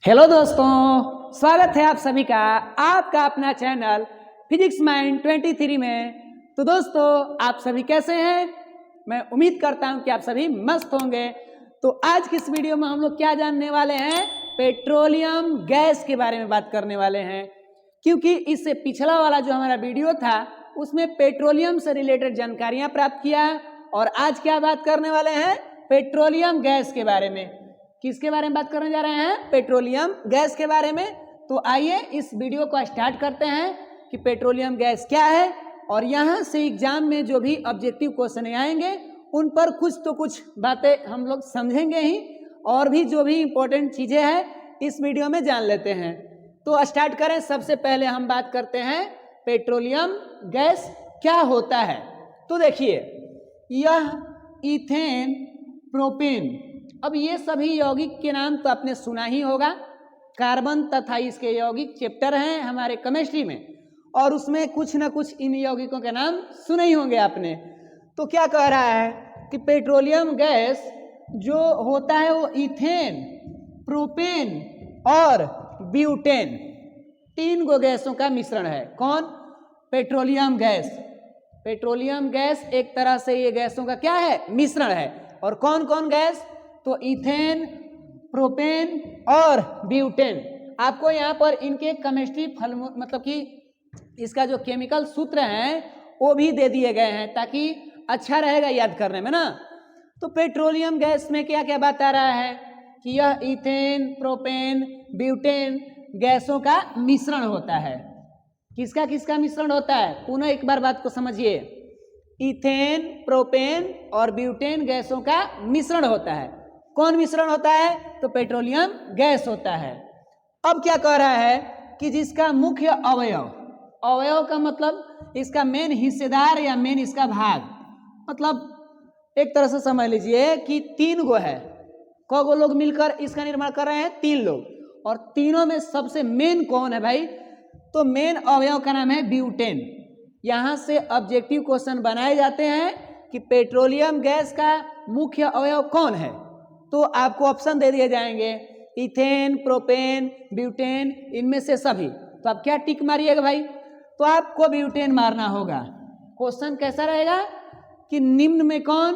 Hello दोस्तों, स्वागत है आप सभी का आपका अपना चैनल फिजिक्स माइंड 23 में। तो दोस्तों, आप सभी कैसे हैं? मैं उम्मीद करता हूं कि आप सभी मस्त होंगे। तो आज की इस वीडियो में हम लोग क्या जानने वाले हैं? पेट्रोलियम गैस के बारे में बात करने वाले हैं, क्योंकि इससे पिछला वाला जो हमारा वीडियो था उसमें पेट्रोलियम से रिलेटेड जानकारियां प्राप्त किया, और आज क्या बात करने वाले हैं? पेट्रोलियम गैस के बारे में। किसके बारे में बात करने जा रहे हैं? पेट्रोलियम गैस के बारे में। तो आइए इस वीडियो को स्टार्ट करते हैं कि पेट्रोलियम गैस क्या है, और यहाँ से एग्जाम में जो भी ऑब्जेक्टिव क्वेश्चन आएंगे उन पर कुछ तो कुछ बातें हम लोग समझेंगे ही, और भी जो भी इंपॉर्टेंट चीज़ें हैं इस वीडियो में जान लेते हैं। तो स्टार्ट करें। सबसे पहले हम बात करते हैं पेट्रोलियम गैस क्या होता है। तो देखिए, यह इथेन, प्रोपेन, अब ये सभी यौगिक के नाम तो आपने सुना ही होगा। कार्बन तथा इसके यौगिक चैप्टर हैं हमारे केमिस्ट्री में, और उसमें कुछ ना कुछ इन यौगिकों के नाम सुने ही होंगे आपने। तो क्या कह रहा है कि पेट्रोलियम गैस जो होता है वो इथेन, प्रोपेन और ब्यूटेन, 3 गो गैसों का मिश्रण है। कौन? Petroleum gas. पेट्रोलियम गैस एक तरह से ये गैसों का क्या है? मिश्रण है। और कौन कौन गैस? तो इथेन, प्रोपेन और ब्यूटेन। आपको यहाँ पर इनके केमिस्ट्री मतलब कि इसका जो केमिकल सूत्र हैं वो भी दे दिए गए हैं, ताकि अच्छा रहेगा याद करने में ना। तो पेट्रोलियम गैस में क्या क्या बता रहा है कि यह इथेन, प्रोपेन, ब्यूटेन गैसों का मिश्रण होता है। किसका किसका मिश्रण होता है? पुनः एक बार बात को समझिए। इथेन, प्रोपेन और ब्यूटेन गैसों का मिश्रण होता है। कौन मिश्रण होता है? तो पेट्रोलियम गैस होता है। अब क्या कह रहा है कि जिसका मुख्य अवयव, अवयव का मतलब इसका मेन हिस्सेदार या मेन इसका भाग, मतलब एक तरह से समझ लीजिए कि 3 गो है। कौ गो लोग मिलकर इसका निर्माण कर रहे हैं? 3 लोग। और तीनों में सबसे मेन कौन है भाई? तो मेन अवयव का नाम है ब्यूटेन। यहाँ से ऑब्जेक्टिव क्वेश्चन बनाए जाते हैं कि पेट्रोलियम गैस का मुख्य अवयव कौन है। तो आपको ऑप्शन दे दिए जाएंगे, इथेन, प्रोपेन, ब्यूटेन, इनमें से सभी। तो आप क्या टिक मारिएगा भाई? तो आपको ब्यूटेन मारना होगा। क्वेश्चन कैसा रहेगा कि निम्न में कौन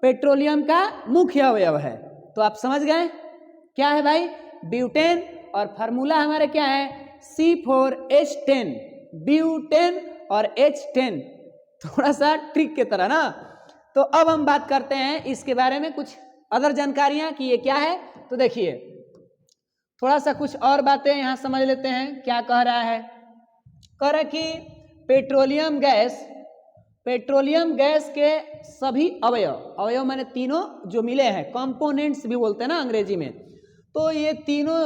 पेट्रोलियम का मुख्य अवयव है? तो आप समझ गए क्या है भाई? ब्यूटेन। और फार्मूला हमारे क्या है? C4H10, ब्यूटेन और H10। थोड़ा सा ट्रिक के तरह ना। तो अब हम बात करते हैं इसके बारे में कुछ अदर जानकारियां कि ये क्या है। तो देखिए, थोड़ा सा कुछ और बातें यहां समझ लेते हैं। क्या कह रहा है? कह रहा है कि पेट्रोलियम गैस के सभी अवयव, अवयव माने तीनों जो मिले हैं, कंपोनेंट्स भी बोलते हैं ना अंग्रेजी में। तो ये तीनों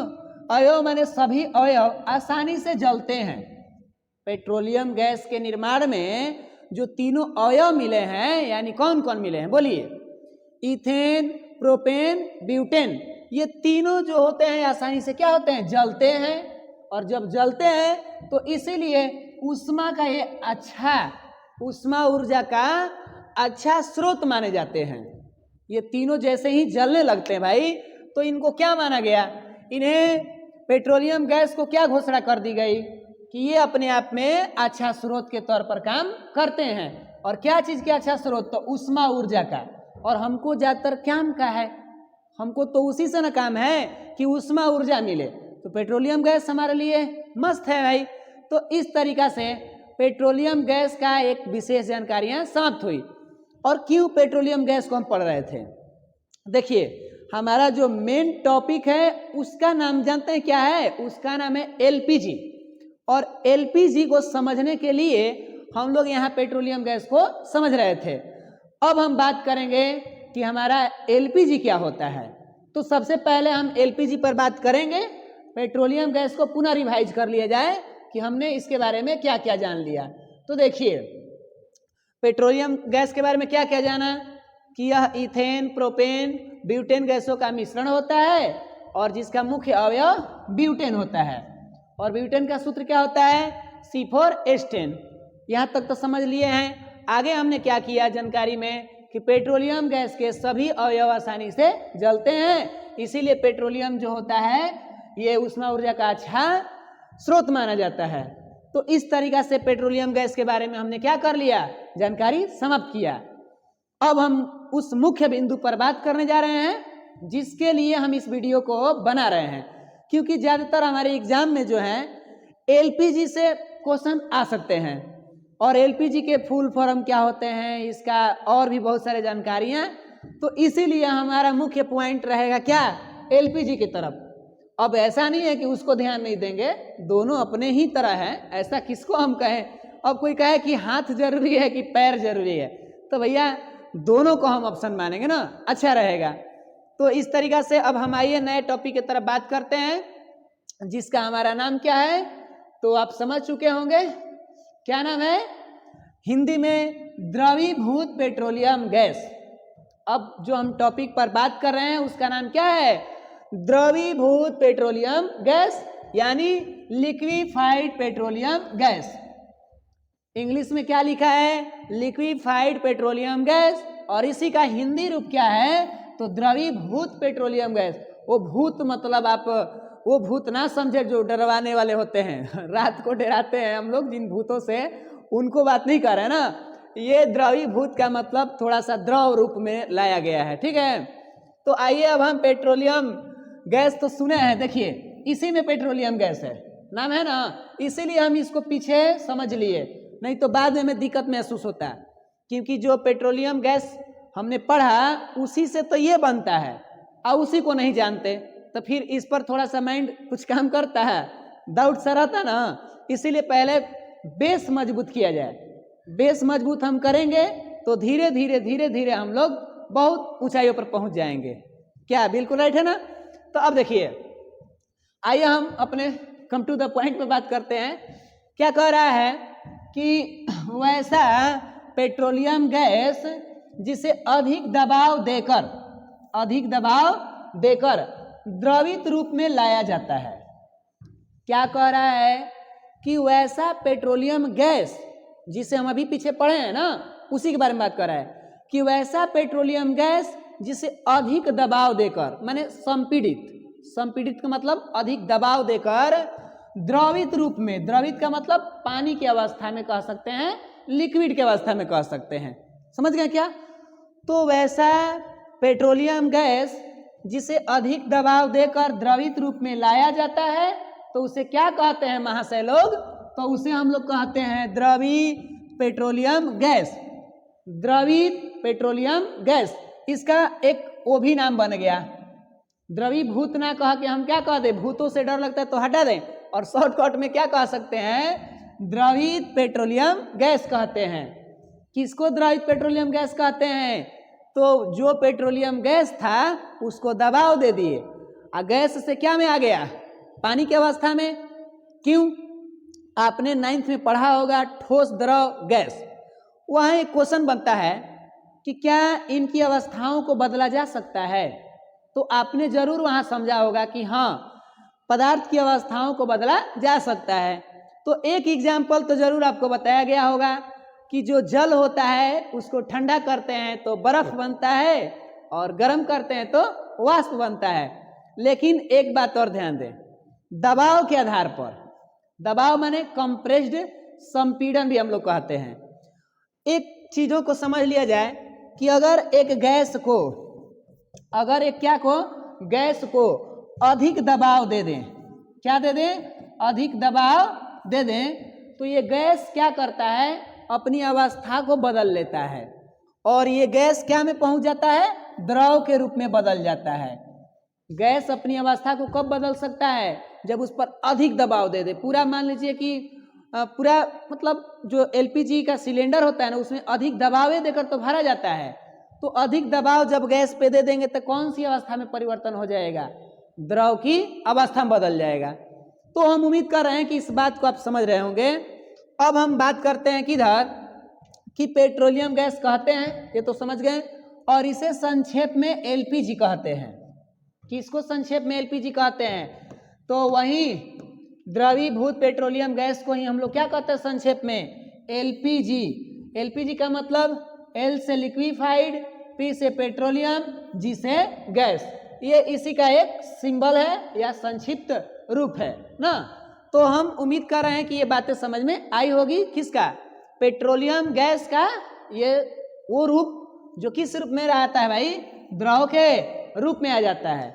अवयव माने सभी अवयव आसानी से जलते हैं। पेट्रोलियम गैस के निर्माण में जो तीनों अवयव मिले हैं, यानी कौन कौन मिले हैं बोलिए? इथेन, प्रोपेन, ब्यूटेन, ये तीनों जो होते हैं आसानी से क्या होते हैं? जलते हैं। और जब जलते हैं तो इसीलिए ऊष्मा का ये अच्छा, ऊष्मा ऊर्जा का अच्छा स्रोत माने जाते हैं। ये तीनों जैसे ही जलने लगते हैं भाई, तो इनको क्या माना गया? इन्हें पेट्रोलियम गैस को क्या घोषणा कर दी गई कि ये अपने आप में अच्छा स्रोत के तौर पर काम करते हैं। और क्या चीज के अच्छा स्रोत? तो ऊष्मा ऊर्जा का। और हमको ज्यादातर क्या का है? हमको तो उसी से ना काम है कि ऊष्मा ऊर्जा मिले। तो पेट्रोलियम गैस हमारे लिए मस्त है भाई। तो इस तरीका से पेट्रोलियम गैस का एक विशेष जानकारियां समाप्त हुई। और क्यों पेट्रोलियम गैस को हम पढ़ रहे थे? देखिए, हमारा जो मेन टॉपिक है उसका नाम जानते हैं क्या है? उसका नाम है एलपीजी। और एलपीजी को समझने के लिए हम लोग यहाँ पेट्रोलियम गैस को समझ रहे थे। अब हम बात करेंगे कि हमारा एलपीजी क्या होता है। तो सबसे पहले हम एलपीजी पर बात करेंगे। पेट्रोलियम गैस को पुनः रिवाइज कर लिया जाए कि हमने इसके बारे में क्या क्या जान लिया। तो देखिए, पेट्रोलियम गैस के बारे में क्या क्या जाना कि यह इथेन, प्रोपेन, ब्यूटेन गैसों का मिश्रण होता है, और जिसका मुख्य अवयव ब्यूटेन होता है। और ब्यूटेन का सूत्र क्या होता है? C4H10। यहाँ तक तो समझ लिए हैं। आगे हमने क्या किया जानकारी में कि पेट्रोलियम गैस के सभी अवयव आसानी से जलते हैं, इसीलिए पेट्रोलियम जो होता है ये ऊष्मा ऊर्जा का अच्छा स्रोत माना जाता है। तो इस तरीका से पेट्रोलियम गैस के बारे में हमने क्या कर लिया, जानकारी समाप्त किया। अब हम उस मुख्य बिंदु पर बात करने जा रहे हैं जिसके लिए हम इस वीडियो को बना रहे हैं, क्योंकि ज्यादातर हमारे एग्जाम में जो है एलपीजी से क्वेश्चन आ सकते हैं और एलपीजी के फुल फॉर्म क्या होते हैं, इसका और भी बहुत सारे जानकारियां, तो इसीलिए हमारा मुख्य पॉइंट रहेगा क्या, एलपीजी की तरफ। अब ऐसा नहीं है कि उसको ध्यान नहीं देंगे, दोनों अपने ही तरह है, ऐसा किसको हम कहें। अब कोई कहे कि हाथ जरूरी है कि पैर जरूरी है, तो भैया दोनों को हम ऑप्शन मानेंगे ना, अच्छा रहेगा। तो इस तरीका से अब हम आइए नए टॉपिक की तरफ बात करते हैं जिसका हमारा नाम क्या है, तो आप समझ चुके होंगे क्या नाम है, हिंदी में द्रवीभूत पेट्रोलियम गैस। अब जो हम टॉपिक पर बात कर रहे हैं उसका नाम क्या है, द्रवीभूत पेट्रोलियम गैस, यानी लिक्विफाइड पेट्रोलियम गैस। इंग्लिश में क्या लिखा है, लिक्विफाइड पेट्रोलियम गैस, और इसी का हिंदी रूप क्या है, तो द्रवीभूत पेट्रोलियम गैस। वो भूत मतलब आप वो भूत ना समझे जो डरवाने वाले होते हैं, रात को डराते हैं हम लोग जिन भूतों से, उनको बात नहीं कर रहे ना। ये द्रवीभूत का मतलब थोड़ा सा द्रव रूप में लाया गया है, ठीक है। तो आइए अब हम पेट्रोलियम गैस तो सुने हैं, देखिए इसी में पेट्रोलियम गैस है, नाम है ना, इसीलिए हम इसको पीछे समझ लिए, नहीं तो बाद में हमें दिक्कत महसूस होता है, क्योंकि जो पेट्रोलियम गैस हमने पढ़ा उसी से तो ये बनता है और उसी को नहीं जानते, तो फिर इस पर थोड़ा सा माइंड कुछ काम करता है, डाउट सा रहता ना, इसीलिए पहले बेस मजबूत किया जाए। बेस मजबूत हम करेंगे तो धीरे धीरे धीरे धीरे हम लोग बहुत ऊंचाइयों पर पहुंच जाएंगे। क्या बिल्कुल राइट है ना। तो अब देखिए, आइए हम अपने कम टू द पॉइंट पे बात करते हैं। क्या कह रहा है कि वैसा पेट्रोलियम गैस जिसे अधिक दबाव देकर द्रवित रूप में लाया जाता है। क्या कह रहा है कि वैसा पेट्रोलियम गैस जिसे हम अभी पीछे पढ़े हैं ना, उसी के बारे में बात कर रहा है कि वैसा पेट्रोलियम गैस जिसे अधिक दबाव देकर, माने संपीड़ित का मतलब अधिक दबाव देकर द्रवित रूप में, द्रवित का मतलब पानी की अवस्था में कह सकते हैं, लिक्विड की अवस्था में कह सकते हैं, समझ गए क्या। तो वैसा पेट्रोलियम गैस जिसे अधिक दबाव देकर द्रवित रूप में लाया जाता है तो उसे क्या कहते हैं महाशय लोग, तो उसे हम लोग कहते हैं द्रवित पेट्रोलियम गैस। द्रवित पेट्रोलियम गैस, इसका एक वो भी नाम बन गया, द्रवीभूत ना कह के हम क्या कह दें, भूतों से डर लगता है तो हटा दें, और शॉर्टकट में क्या कह सकते हैं, द्रवित पेट्रोलियम गैस कहते हैं। किसको द्रवित पेट्रोलियम गैस कहते हैं, तो जो पेट्रोलियम गैस था उसको दबाव दे दिए और गैस से क्या में आ गया, पानी की अवस्था में। क्यों, आपने 9th में पढ़ा होगा ठोस द्रव गैस, वहाँ एक क्वेश्चन बनता है कि क्या इनकी अवस्थाओं को बदला जा सकता है, तो आपने जरूर वहाँ समझा होगा कि हाँ पदार्थ की अवस्थाओं को बदला जा सकता है। तो एक एग्जाम्पल तो जरूर आपको बताया गया होगा कि जो जल होता है उसको ठंडा करते हैं तो बर्फ बनता है और गर्म करते हैं तो वाष्प बनता है। लेकिन एक बात और ध्यान दें, दबाव के आधार पर, दबाव माने कंप्रेस्ड संपीड़न भी हम लोग कहते हैं। एक चीजों को समझ लिया जाए कि अगर एक गैस को, अगर एक क्या को, गैस को अधिक दबाव दे दें, क्या दे दें, अधिक दबाव दे दें, तो ये गैस क्या करता है, अपनी अवस्था को बदल लेता है और ये गैस क्या में पहुंच जाता है, द्रव के रूप में बदल जाता है। गैस अपनी अवस्था को कब बदल सकता है, जब उस पर अधिक दबाव दे दे। पूरा मान लीजिए कि पूरा मतलब जो एलपीजी का सिलेंडर होता है ना, उसमें अधिक दबाव देकर तो भरा जाता है, तो अधिक दबाव जब गैस पे दे देंगे तो कौन सी अवस्था में परिवर्तन हो जाएगा, द्रव की अवस्था में बदल जाएगा। तो हम उम्मीद कर रहे हैं कि इस बात को आप समझ रहे होंगे। अब हम बात करते हैं किधर, कि पेट्रोलियम गैस कहते हैं, ये तो समझ गए, और इसे संक्षेप में एलपीजी कहते हैं। किसको संक्षेप में एलपीजी कहते हैं, तो वही द्रवीभूत पेट्रोलियम गैस को ही हम लोग क्या कहते हैं संक्षेप में, एलपीजी। एलपीजी का मतलब एल से लिक्विफाइड, पी से पेट्रोलियम, जी से गैस। ये इसी का एक सिंबल है या संक्षिप्त रूप है ना। तो हम उम्मीद कर रहे हैं कि ये बातें समझ में आई होगी। किसका? पेट्रोलियम गैस का ये वो रूप जो किस रूप में रहता है भाई? द्रव के रूप में आ जाता है।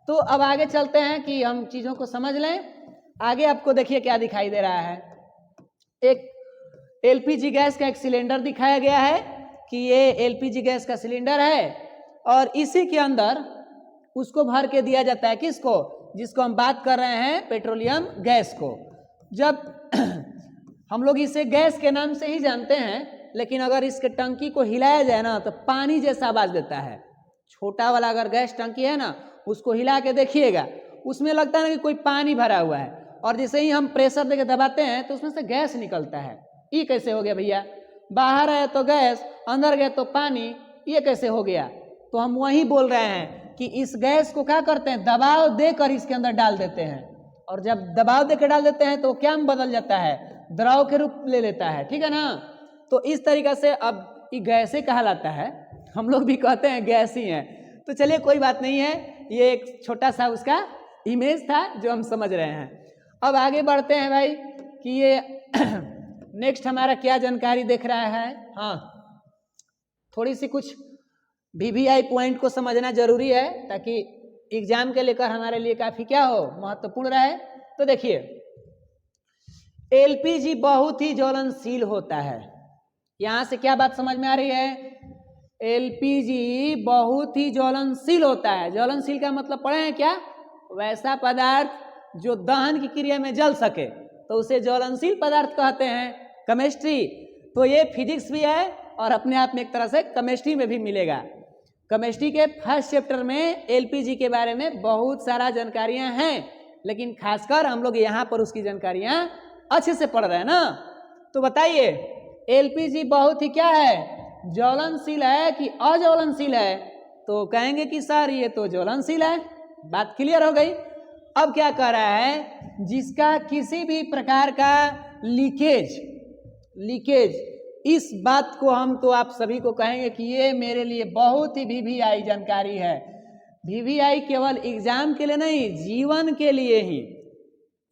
तो अब आगे चलते हैं कि हम चीजों को समझ लें। आगे आपको देखिए क्या दिखाई दे रहा है। एक एलपीजी गैस का एक सिलेंडर दिखाया गया है कि ये एलपीजी गैस का सिलेंडर है और इसी के अंदर उसको भर के दिया जाता है। किसको? जिसको हम बात कर रहे हैं पेट्रोलियम गैस को। जब हम लोग इसे गैस के नाम से ही जानते हैं, लेकिन अगर इसके टंकी को हिलाया जाए ना तो पानी जैसा आवाज देता है। छोटा वाला अगर गैस टंकी है ना, उसको हिला के देखिएगा, उसमें लगता है ना कि कोई पानी भरा हुआ है, और जैसे ही हम प्रेशर देके दबाते हैं तो उसमें से गैस निकलता है। ये कैसे हो गया भैया? बाहर है तो गैस, अंदर गए तो पानी, ये कैसे हो गया? तो हम वही बोल रहे हैं कि इस गैस को क्या करते हैं, दबाव देकर इसके अंदर डाल देते हैं, और जब दबाव देकर डाल देते हैं तो क्या बदल जाता है? द्रव के रूप ले लेता है। ठीक है ना? तो इस तरीका से अब ये गैसे कहलाता है। हम लोग भी कहते हैं गैस ही है। तो चलिए कोई बात नहीं है, ये एक छोटा सा उसका इमेज था जो हम समझ रहे हैं। अब आगे बढ़ते हैं भाई कि ये नेक्स्ट हमारा क्या जानकारी देख रहा है। हाँ, थोड़ी सी कुछ वीवीआई पॉइंट को समझना जरूरी है ताकि एग्जाम के लेकर हमारे लिए काफी क्या हो, महत्वपूर्ण रहे। तो देखिए, एलपीजी बहुत ही ज्वलनशील होता है। यहां से क्या बात समझ में आ रही है? एलपीजी बहुत ही ज्वलनशील होता है। ज्वलनशील का मतलब पढ़े हैं क्या? वैसा पदार्थ जो दहन की क्रिया में जल सके तो उसे ज्वलनशील पदार्थ कहते हैं। केमिस्ट्री तो ये फिजिक्स भी है और अपने आप में एक तरह से केमिस्ट्री में भी मिलेगा। केमिस्ट्री के फर्स्ट चैप्टर में एलपीजी के बारे में बहुत सारा जानकारियां हैं, लेकिन खासकर हम लोग यहाँ पर उसकी जानकारियां अच्छे से पढ़ रहे हैं ना। तो बताइए, एलपीजी बहुत ही क्या है, ज्वलनशील है कि अज्वलनशील है? तो कहेंगे कि सर ये तो ज्वलनशील है। बात क्लियर हो गई। अब क्या कह रहा है, जिसका किसी भी प्रकार का लीकेज, इस बात को हम तो आप सभी को कहेंगे कि ये मेरे लिए बहुत ही वीवीआई जानकारी है। वीवीआई केवल एग्जाम के लिए नहीं, जीवन के लिए ही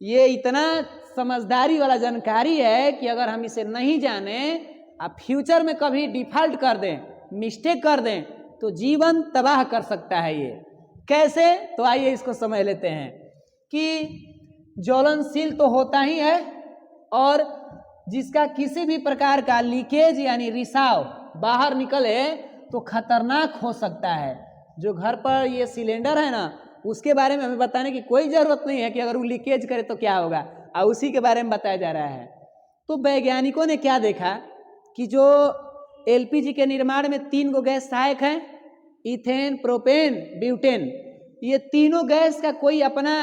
ये इतना समझदारी वाला जानकारी है कि अगर हम इसे नहीं जाने, आप फ्यूचर में कभी डिफॉल्ट कर दें, मिस्टेक कर दें, तो जीवन तबाह कर सकता है। ये कैसे? तो आइए इसको समझ लेते हैं कि ज्वलनशील तो होता ही है, और जिसका किसी भी प्रकार का लीकेज यानी रिसाव बाहर निकले तो खतरनाक हो सकता है। जो घर पर ये सिलेंडर है ना, उसके बारे में हमें बताने की कोई जरूरत नहीं है कि अगर वो लीकेज करे तो क्या होगा, और उसी के बारे में बताया जा रहा है। तो वैज्ञानिकों ने क्या देखा कि जो एलपीजी के निर्माण में 3 गो गैस सहायक हैं, इथेन, प्रोपेन, ब्यूटेन, ये तीनों गैस का कोई अपना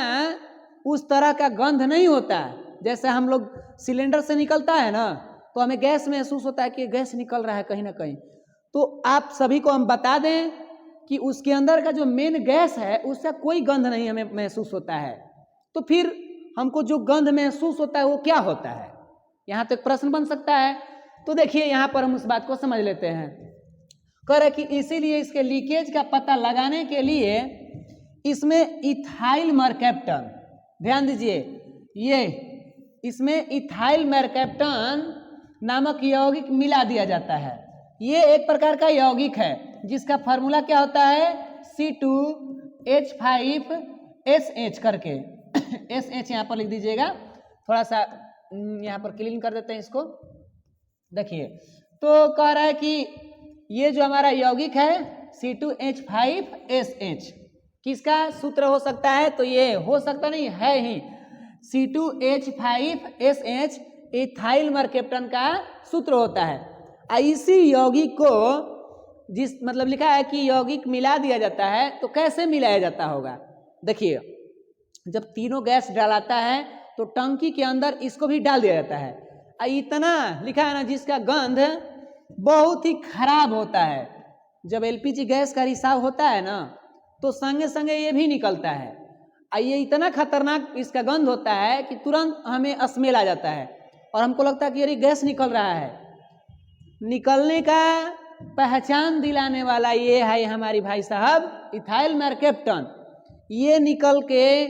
उस तरह का गंध नहीं होता। जैसे हम लोग सिलेंडर से निकलता है ना, तो हमें गैस महसूस होता है कि गैस निकल रहा है कहीं ना कहीं। तो आप सभी को हम बता दें कि उसके अंदर का जो मेन गैस है उसका कोई गंध नहीं हमें महसूस होता है। तो फिर हमको जो गंध महसूस होता है वो क्या होता है? यहाँ तो एक प्रश्न बन सकता है। तो देखिए यहाँ पर हम उस बात को समझ लेते हैं। कह रहे कि इसीलिए इसके लीकेज का पता लगाने के लिए इसमें इथाइल मरकैप्टन, ध्यान दीजिए, ये इसमें इथाइल मरकैप्टन नामक यौगिक मिला दिया जाता है। ये एक प्रकार का यौगिक है जिसका फार्मूला क्या होता है, C2H5SH करके SH यहाँ पर लिख दीजिएगा। थोड़ा सा यहाँ पर क्लीन कर देते हैं इसको। देखिए, तो कह रहा है कि ये जो हमारा यौगिक है C2H5SH किसका सूत्र हो सकता है? तो ये हो सकता नहीं है ही, C2H5SH इथाइल मरकैप्टन का सूत्र होता है। इसी यौगिक को जिस मतलब लिखा है कि यौगिक मिला दिया जाता है, तो कैसे मिलाया जाता होगा? देखिए, जब तीनों गैस डालाता है तो टंकी के अंदर इसको भी डाल दिया जाता है। इतना लिखा है ना जिसका गंध बहुत ही खराब होता है। जब एलपीजी गैस का रिसाव होता है ना, तो संगे संगे ये भी निकलता है। ये इतना खतरनाक इसका गंध होता है कि तुरंत हमें स्मेल आ जाता है और हमको लगता है कि ये गैस निकल रहा है। निकलने का पहचान दिलाने वाला ये है हमारी भाई साहब इथाइल मरकैप्टन। ये निकल के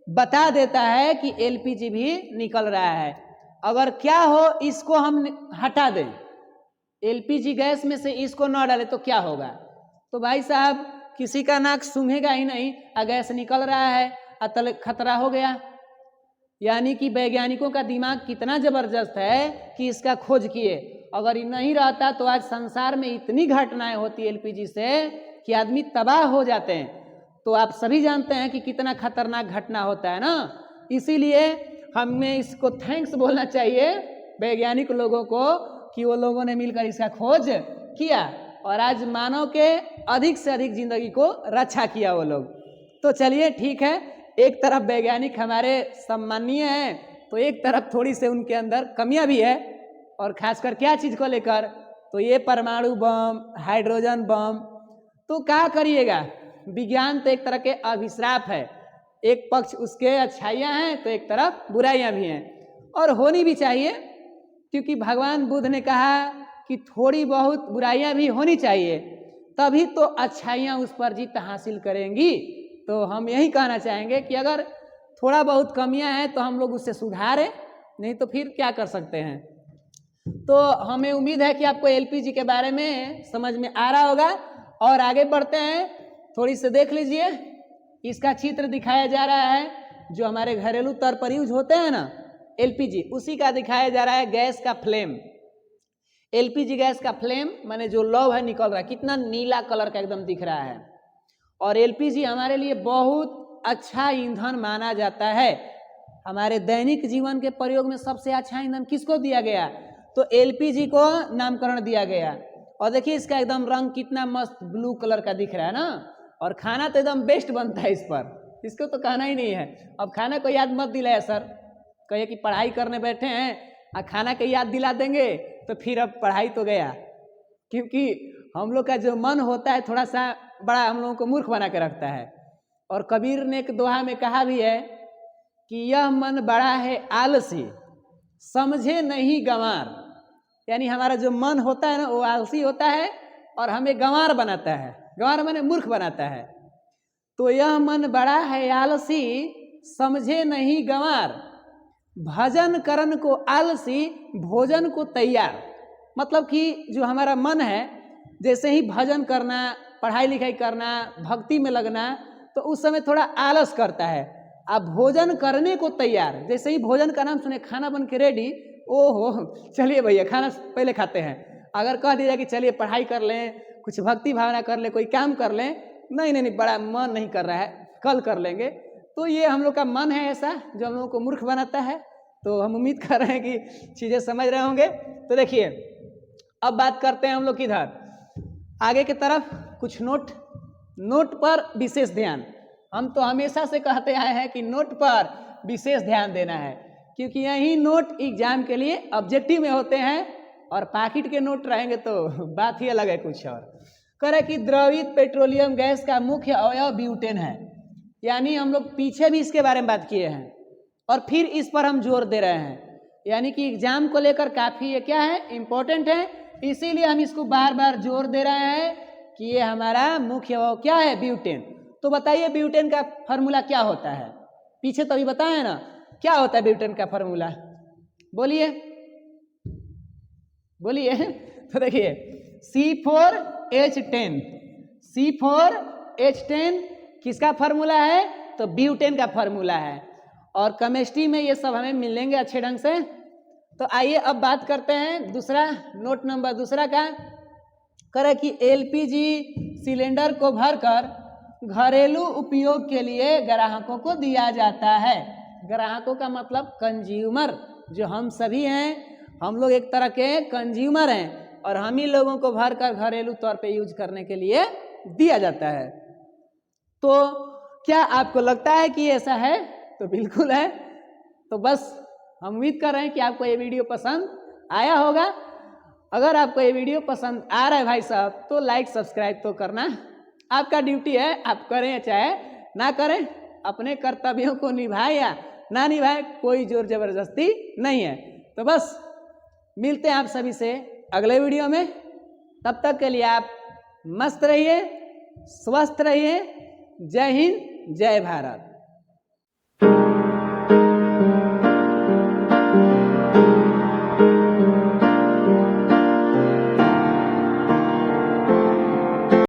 बता देता है कि एलपीजी भी निकल रहा है। अगर क्या हो इसको हम हटा दें, एलपीजी गैस में से इसको न डालें तो क्या होगा? तो भाई साहब किसी का नाक सूंघेगा ही नहीं, गैस निकल रहा है, अतल खतरा हो गया। यानी कि वैज्ञानिकों का दिमाग कितना जबरदस्त है कि इसका खोज किए। अगर ये नहीं रहता तो आज संसार में इतनी घटनाएं होती एलपीजी से कि आदमी तबाह हो जाते हैं। तो आप सभी जानते हैं कि कितना खतरनाक घटना होता है ना। इसीलिए हमें इसको थैंक्स बोलना चाहिए वैज्ञानिक लोगों को कि वो लोगों ने मिलकर इसका खोज किया और आज मानव के अधिक से अधिक जिंदगी को रक्षा किया वो लोग। तो चलिए ठीक है, एक तरफ वैज्ञानिक हमारे सम्माननीय हैं तो एक तरफ थोड़ी से उनके अंदर कमियां भी है। और खासकर क्या चीज़ को लेकर? तो ये परमाणु बम, हाइड्रोजन बम। तो क्या करिएगा, विज्ञान तो एक तरह के अभिश्राप है। एक पक्ष उसके अच्छाइयाँ हैं तो एक तरफ बुराइयाँ भी हैं, और होनी भी चाहिए, क्योंकि भगवान बुद्ध ने कहा कि थोड़ी बहुत बुराइयाँ भी होनी चाहिए, तभी तो अच्छाइयाँ उस पर जीत हासिल करेंगी। तो हम यही कहना चाहेंगे कि अगर थोड़ा बहुत कमियां हैं तो हम लोग उससे सुधारें, नहीं तो फिर क्या कर सकते हैं। तो हमें उम्मीद है कि आपको एलपीजी के बारे में समझ में आ रहा होगा। और आगे बढ़ते हैं, थोड़ी से देख लीजिए, इसका चित्र दिखाया जा रहा है जो हमारे घरेलू तौर पर यूज होते हैं ना एलपीजी, उसी का दिखाया जा रहा है गैस का फ्लेम। एलपीजी गैस का फ्लेम माने जो लौ है निकल रहा है, कितना नीला कलर का एकदम दिख रहा है। और एलपीजी हमारे लिए बहुत अच्छा ईंधन माना जाता है। हमारे दैनिक जीवन के प्रयोग में सबसे अच्छा ईंधन किसको दिया गया? तो एलपीजी को नामकरण दिया गया। और देखिए इसका एकदम रंग कितना मस्त ब्लू कलर का दिख रहा है ना। और खाना तो एकदम बेस्ट बनता है इस पर, इसको तो कहना ही नहीं है। अब खाना को याद मत दिलाए सर, कहिए कि पढ़ाई करने बैठे हैं और खाना की याद दिला देंगे तो फिर अब पढ़ाई तो गया। क्योंकि हम लोग का जो मन होता है थोड़ा सा बड़ा हम लोगों को मूर्ख बना के रखता है। और कबीर ने एक दोहा में कहा भी है कि यह मन बड़ा है आलसी, समझे नहीं गंवार। यानी हमारा जो मन होता है ना वो आलसी होता है और हमें गंवार बनाता है। गंवार माने मूर्ख बनाता है। तो यह मन बड़ा है आलसी, समझे नहीं गंवार, भजन करन को आलसी, भोजन को तैयार। मतलब कि जो हमारा मन है, जैसे ही भजन करना, पढ़ाई लिखाई करना, भक्ति में लगना, तो उस समय थोड़ा आलस करता है। अब भोजन करने को तैयार, जैसे ही भोजन का नाम सुने, खाना बन के रेडी, ओहो चलिए भैया खाना पहले खाते हैं। अगर कह दिया कि चलिए पढ़ाई कर लें, कुछ भक्ति भावना कर लें, कोई काम कर लें, नहीं नहीं नहीं बड़ा मन नहीं कर रहा है, कल कर लेंगे। तो ये हम लोग का मन है ऐसा जो हम लोगों को मूर्ख बनाता है। तो हम उम्मीद कर रहे हैं कि चीज़ें समझ रहे होंगे। तो देखिए अब बात करते हैं हम लोग किधर आगे की तरफ। कुछ नोट पर विशेष ध्यान। हम तो हमेशा से कहते आए हैं कि नोट पर विशेष ध्यान देना है, क्योंकि यही नोट एग्जाम के लिए ऑब्जेक्टिव में होते हैं। और पैकेट के नोट रहेंगे तो बात ही अलग है कुछ और। करें कि द्रवित पेट्रोलियम गैस का मुख्य अवयव ब्यूटेन है। यानी हम लोग पीछे भी इसके बारे में बात किए हैं और फिर इस पर हम जोर दे रहे हैं। यानी कि एग्जाम को लेकर काफ़ी ये क्या है, इम्पोर्टेंट है। इसीलिए हम इसको बार बार जोर दे रहे हैं कि ये हमारा मुख्य अवयव क्या है, ब्यूटेन। तो बताइए ब्यूटेन का फॉर्मूला क्या होता है? पीछे तो अभी बताया ना क्या होता है ब्यूटेन का फॉर्मूला, बोलिए बोलिए। तो देखिए C4H10, C4H10 किसका फॉर्मूला है? तो ब्यूटेन का फॉर्मूला है। और केमिस्ट्री में ये सब हमें मिलेंगे अच्छे ढंग से। तो आइए अब बात करते हैं दूसरा, नोट नंबर दूसरा का। करें कि एलपीजी सिलेंडर को भरकर घरेलू उपयोग के लिए ग्राहकों को दिया जाता है। ग्राहकों का मतलब कंज्यूमर, जो हम सभी हैं। हम लोग एक तरह के कंज्यूमर हैं और हम ही लोगों को भरकर घरेलू तौर पे यूज करने के लिए दिया जाता है। तो क्या आपको लगता है कि ऐसा है? तो बिल्कुल है। तो बस हम उम्मीद कर रहे हैं कि आपको ये वीडियो पसंद आया होगा। अगर आपको ये वीडियो पसंद आ रहा है भाई साहब, तो लाइक सब्सक्राइब तो करना आपका ड्यूटी है। आप करें चाहे ना करें, अपने कर्तव्यों को निभाए या ना निभाए, कोई जोर जबरदस्ती नहीं है। तो बस मिलते हैं आप सभी से अगले वीडियो में। तब तक के लिए आप मस्त रहिए, स्वस्थ रहिए। जय हिंद, जय भारत।